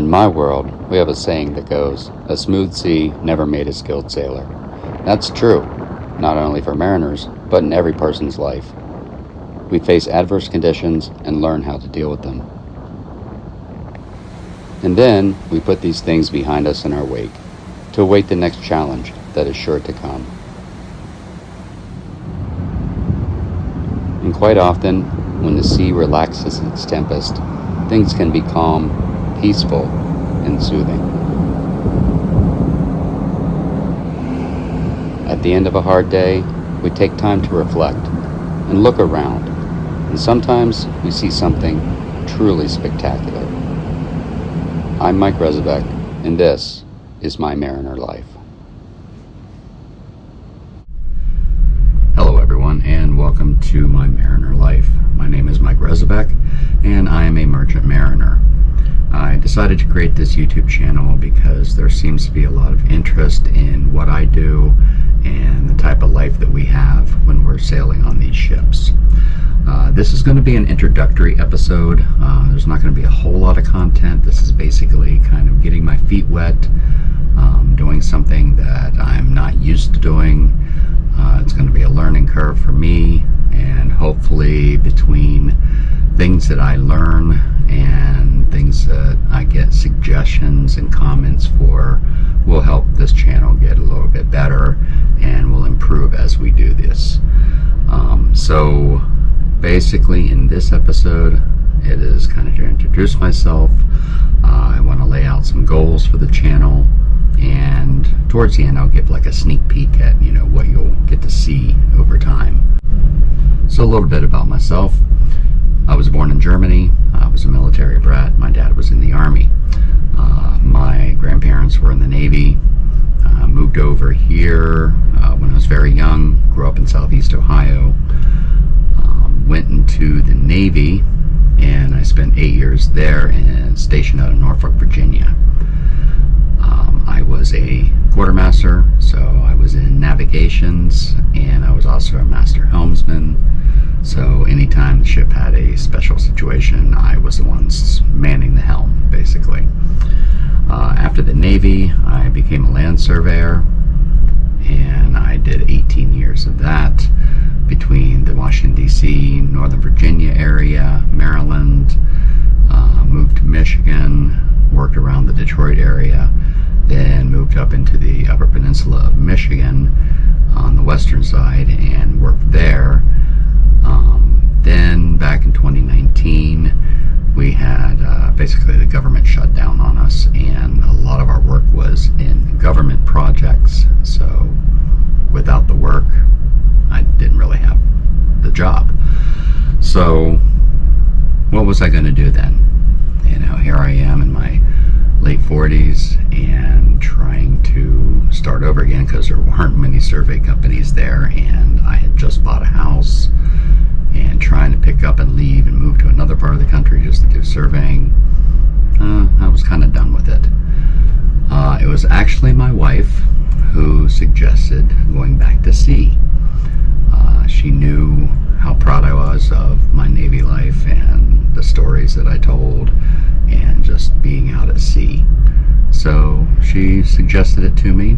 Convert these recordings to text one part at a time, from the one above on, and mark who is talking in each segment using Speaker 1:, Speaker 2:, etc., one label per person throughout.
Speaker 1: In my world, we have a saying that goes, "A smooth sea never made a skilled sailor." That's true, not only for mariners, but in every person's life. We face adverse conditions and learn how to deal with them. And then we put these things behind us in our wake, to await the next challenge that is sure to come. And quite often, when the sea relaxes its tempest, things can be calm, peaceful, and soothing. At the end of a hard day, we take time to reflect and look around, and sometimes we see something truly spectacular. I'm Mike Rezabek, and this is My Mariner Life. Hello everyone, and welcome to My Mariner Life. My name is Mike Rezabek, and I am a merchant mariner. I decided to create this YouTube channel because there seems to be a lot of interest in what I do and the type of life that we have when we're sailing on these ships. This is going to be an introductory episode. There's not going to be a whole lot of content. This is basically kind of getting my feet wet, doing something that I'm not used to doing. It's going to be a learning curve for me, and hopefully between things that I learn and things that I get suggestions and comments for will help this channel get a little bit better and will improve as we do this. So basically in this episode, it is kind of to introduce myself. I want to lay out some goals for the channel, and towards the end I'll give like a sneak peek at what you'll get to see over time. So a little bit about myself. I was born in Germany. I was a military brat. My dad was in the Army. My grandparents were in the Navy. Moved over here when I was very young. Grew up in Southeast Ohio. Went into the Navy, and I spent 8 years there and stationed out of Norfolk, Virginia. I was a quartermaster, so I was in navigations, and I was also a master helmsman. So anytime the ship had a special situation, I was the one manning the helm, basically. After the Navy, I became a land surveyor, and I did 18 years of that between the Washington, D.C., Northern Virginia area, Maryland, moved to Michigan, worked around the Detroit area, then moved up into the Upper Peninsula of Michigan on the western side and worked there. Then back in 2019, we had basically the government shut down on us, and a lot of our work was in government projects. So without the work, I didn't really have the job. So what was I going to do then? Here I am in my late 40s and trying to start over again because there weren't many survey companies there, and I had just bought a house and trying to pick up and leave and move to another part of the country just to do surveying. I was kind of done with it. It was actually my wife who suggested going back to sea. She knew how proud I was of my Navy life and the stories that I told and just being out at sea. So she suggested it to me,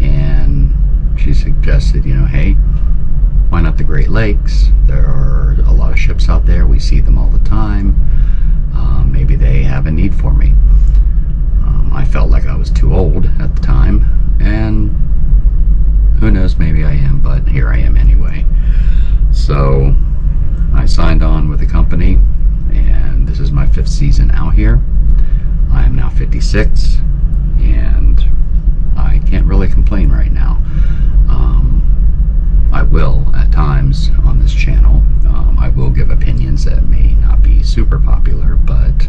Speaker 1: and she suggested, hey, why not the Great Lakes? There are a lot of ships out there. We see them all the time. Maybe they have a need for me. I felt like I was too old at the time, and who knows, maybe I am, but here I am anyway. So I signed on with the company, and this is my 5th season out here. I am now 56, and I can't really complain right now. I will at times on this channel. I will give opinions that may not be super popular, but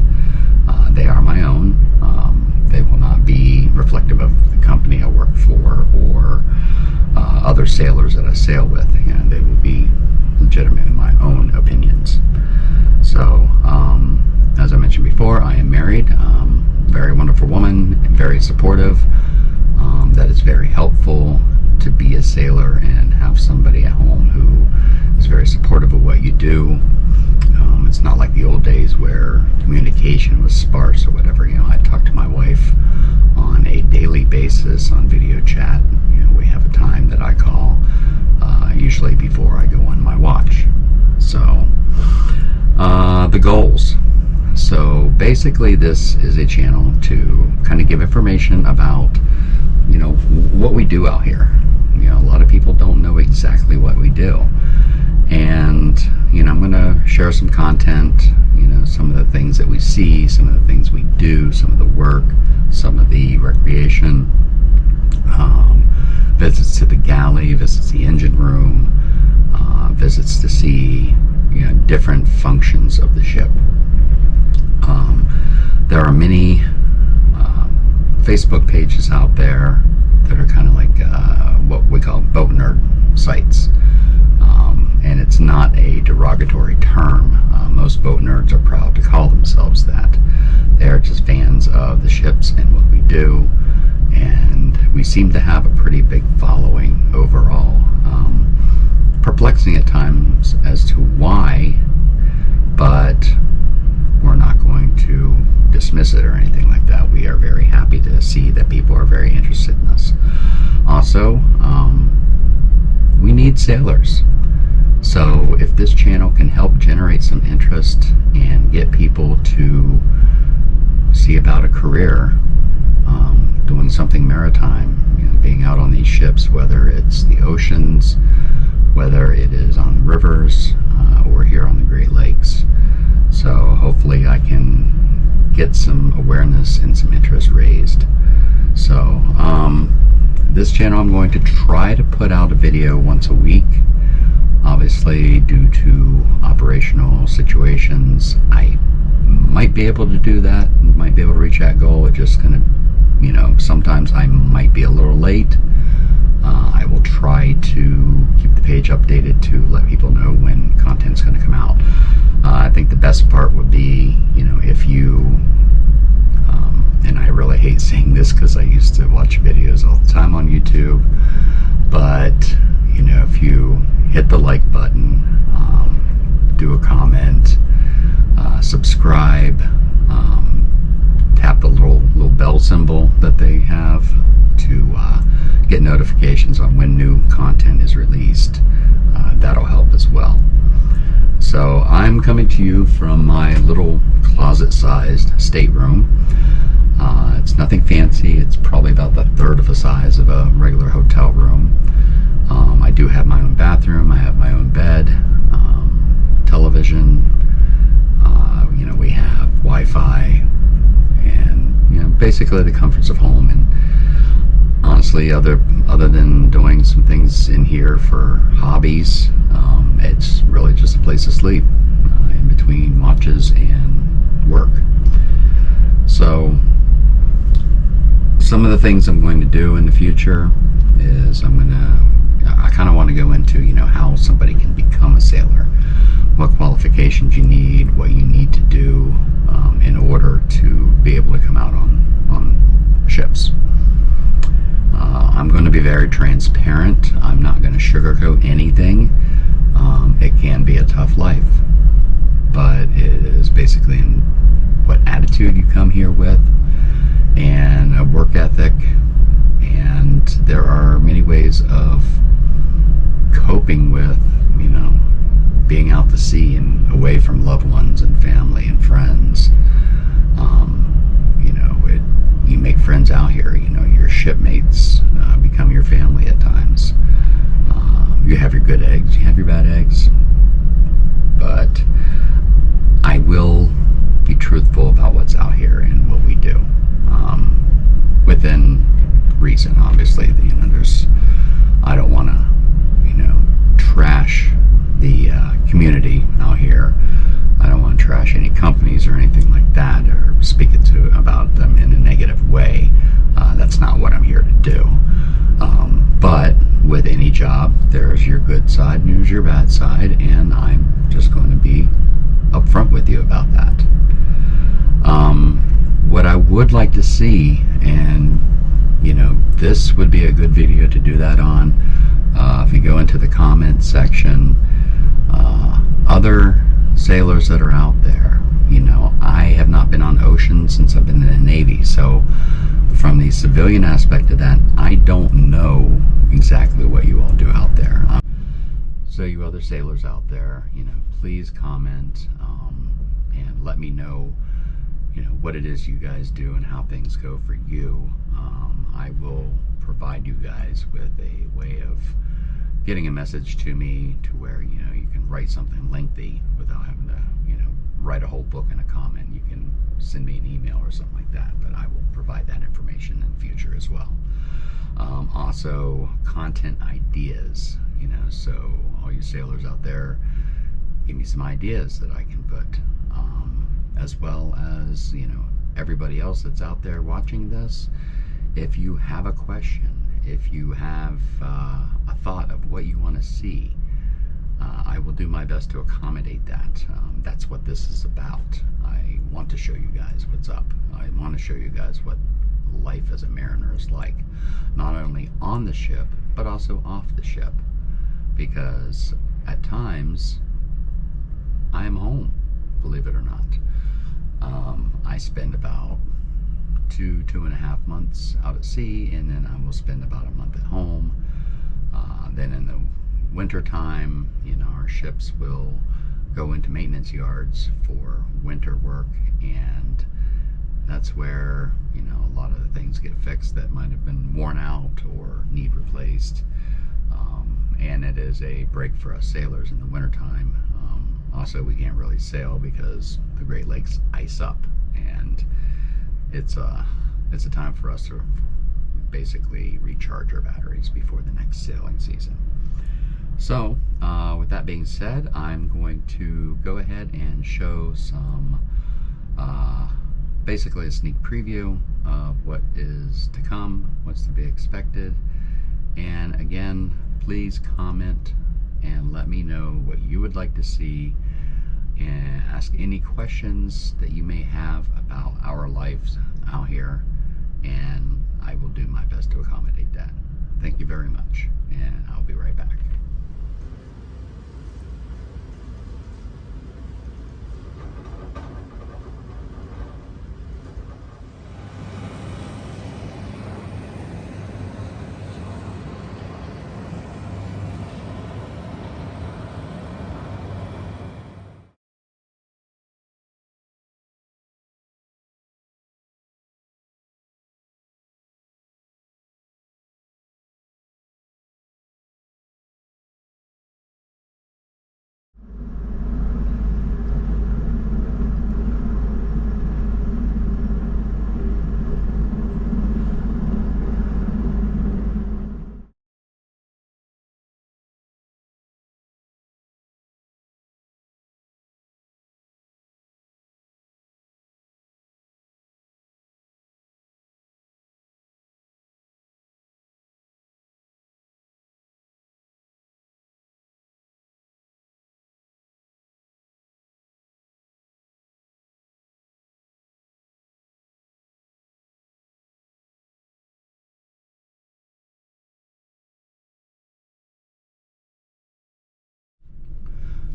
Speaker 1: they are my own. They will not be reflective of the company I work for or other sailors that I sail with, and they will be legitimate in my own opinions. So, as I mentioned before, I am married. Very wonderful woman, very supportive. That is very helpful to be a sailor and have somebody at home who is very supportive of what you do. It's not like the old days where communication was sparse or whatever. I talk to my wife on a daily basis on video chat. We have a time that I call, usually before I go on my watch. So, the goals. So basically this is a channel to kind of give information about, what we do out here. A lot of people don't know exactly what we do. And, I'm going to share some content, some of the things that we see, some of the things we do, some of the work, some of the recreation, visits to the galley, visits to the engine room, visits to see, different functions of the ship. There are many Facebook pages out there that are kind of like what we call boat nerd sites. And it's not a derogatory term. Most boat nerds are proud to call themselves that. They're just fans of the ships and what we do. And we seem to have a pretty big following overall. Perplexing at times as to why, but we're not going to dismiss it or anything like that. We are very happy to see that people are very interested in us. Also, we need sailors. So if this channel can help generate some interest and get people to see about a career doing something maritime, being out on these ships, whether it's the oceans, whether it is on rivers, or here on the Great Lakes. So hopefully I can get some awareness and some interest raised. So this channel, I'm going to try to put out a video once a week. Obviously, due to operational situations, I might be able to do that, might be able to reach that goal. It's just going to, sometimes I might be a little late. I will try to keep the page updated to let people know when content's going to come out. I think the best part would be, if you, and I really hate saying this because I used to watch videos all the time on YouTube, but, if you hit the like button, do a comment, subscribe, tap the little bell symbol that they have to get notifications on when new content is released. That'll help as well. So I'm coming to you from my little closet-sized stateroom. It's nothing fancy. It's probably about the third of the size of a regular hotel room. I do have my own bathroom. I have my own bed, television. We have Wi-Fi, and basically the comforts of home. And honestly, other than doing some things in here for hobbies, it's really just a place to sleep in between watches and work. So some of the things I'm going to do in the future is I kind of want to go into how somebody can become a sailor, what qualifications you need, what you need to do in order to be able to come out on ships. I'm going to be very transparent. I'm not going to sugarcoat anything. It can be a tough life, but it is basically in what attitude you come here with and a work ethic. And there are many ways of coping with, being out to sea and away from loved ones and family and friends. You make friends out here. Your shipmates become your family at times. You have your good eggs, you have your bad eggs, but I will be truthful about what's out here and what we do, within reason. Obviously, I don't want to, trash the community out here. I don't want to trash any companies or anything like that, or speak about them in a negative way. That's not what I'm here to do. But with any job, there's your good side and there's your bad side, and I'm just going to be upfront with you about that. What I would like to see, and this would be a good video to do that on. If you go into the comment section, other sailors that are out there, I have not been on ocean since I've been in the Navy, so from the civilian aspect of that, I don't know exactly what you all do out there. So you other sailors out there, please comment and let me know, what it is you guys do and how things go for you. I will provide you guys with a way of getting a message to me to where, you can write something lengthy without having to, write a whole book in a comment. You can send me an email or something like that, but I will provide that information in the future as well. Also, content ideas, so all you sailors out there, give me some ideas that I can put, as well as, everybody else that's out there watching this. If you have a question, if you have a thought of what you want to see, I will do my best to accommodate that. That's what this is about. I want to show you guys what's up. I want to show you guys what life as a mariner is like, not only on the ship, but also off the ship. Because at times, I am home, believe it or not. I spend about 2.5 months out at sea, and then I will spend about a month at home. Then in the winter time, our ships will go into maintenance yards for winter work, and that's where, a lot of the things get fixed that might have been worn out or need replaced. And it is a break for us sailors in the wintertime. Also, we can't really sail because the Great Lakes ice up, and it's a time for us to basically recharge our batteries before the next sailing season. So, with that being said, I'm going to go ahead and show some, basically a sneak preview of what is to come, what's to be expected. And again, please comment and let me know what you would like to see, and ask any questions that you may have about our lives out here, and I will do my best to accommodate that. Thank you very much, and I'll be right back.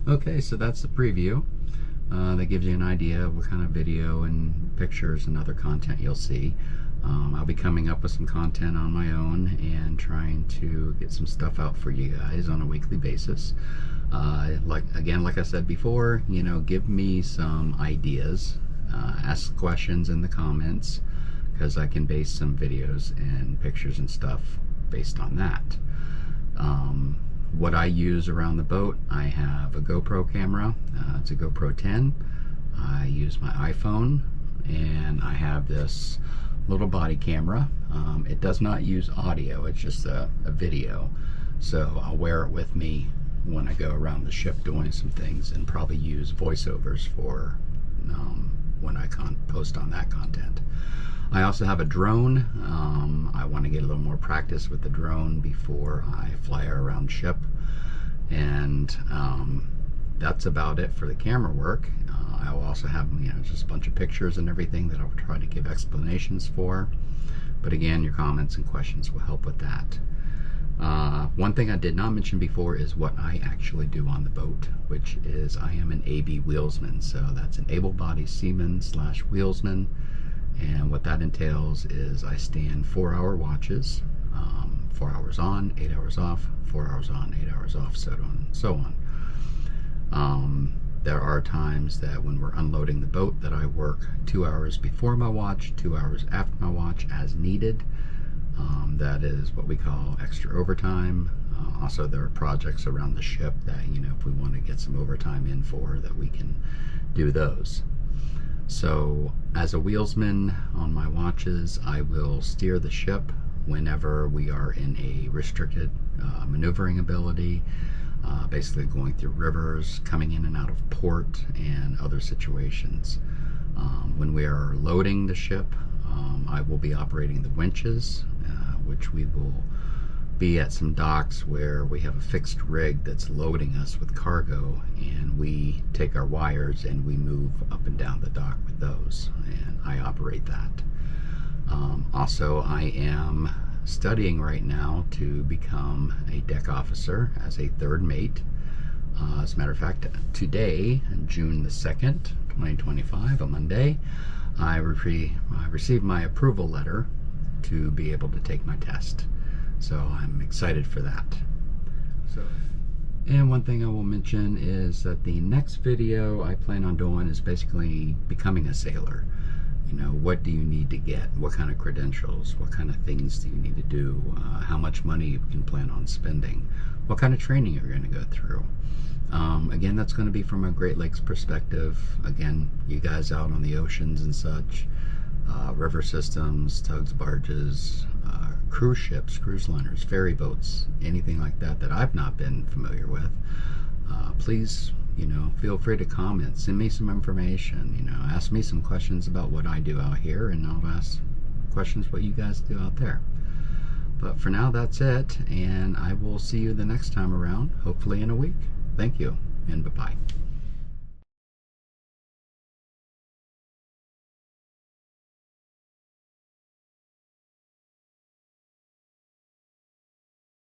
Speaker 1: Okay, so that's the preview. That gives you an idea of what kind of video and pictures and other content you'll see. I'll be coming up with some content on my own and trying to get some stuff out for you guys on a weekly basis. Like I said before, give me some ideas. Ask questions in the comments, because I can base some videos and pictures and stuff based on that. What I use around the boat, I have a GoPro camera. It's a GoPro 10. I use my iPhone, and I have this little body camera. It does not use audio, it's just a video. So I'll wear it with me when I go around the ship doing some things, and probably use voiceovers for when I post on that content. I also have a drone. I want to get a little more practice with the drone before I fly around ship, and that's about it for the camera work. I will also have just a bunch of pictures and everything that I'll try to give explanations for, but again, your comments and questions will help with that. One thing I did not mention before is what I actually do on the boat, which is I am an AB wheelsman. So that's an able-bodied seaman / wheelsman. And what that entails is I stand 4-hour watches, 4 hours on, 8 hours off, 4 hours on, 8 hours off, so on, so on. There are times that when we're unloading the boat that I work 2 hours before my watch, 2 hours after my watch as needed. That is what we call extra overtime. Also, there are projects around the ship that, if we want to get some overtime in for, that we can do those. So as a wheelsman on my watches, I will steer the ship whenever we are in a restricted maneuvering ability, basically going through rivers, coming in and out of port, and other situations. When we are loading the ship, I will be operating the winches, which we will be at some docks where we have a fixed rig that's loading us with cargo, and we take our wires and we move up and down the dock with those, and I operate that. Also, I am studying right now to become a deck officer as a third mate. As a matter of fact, today, June the 2nd, 2025, a Monday, I received my approval letter to be able to take my test. So I'm excited for that. And one thing I will mention is that the next video I plan on doing is basically becoming a sailor. What do you need to get? What kind of credentials? What kind of things do you need to do? How much money you can plan on spending? What kind of training you're going to go through? Again, that's going to be from a Great Lakes perspective. Again, you guys out on the oceans and such, river systems, tugs, barges, cruise ships, cruise liners, ferry boats, anything like that that I've not been familiar with, please, feel free to comment, send me some information, ask me some questions about what I do out here, and I'll ask questions what you guys do out there. But for now, that's it, and I will see you the next time around, hopefully in a week. Thank you, and bye-bye.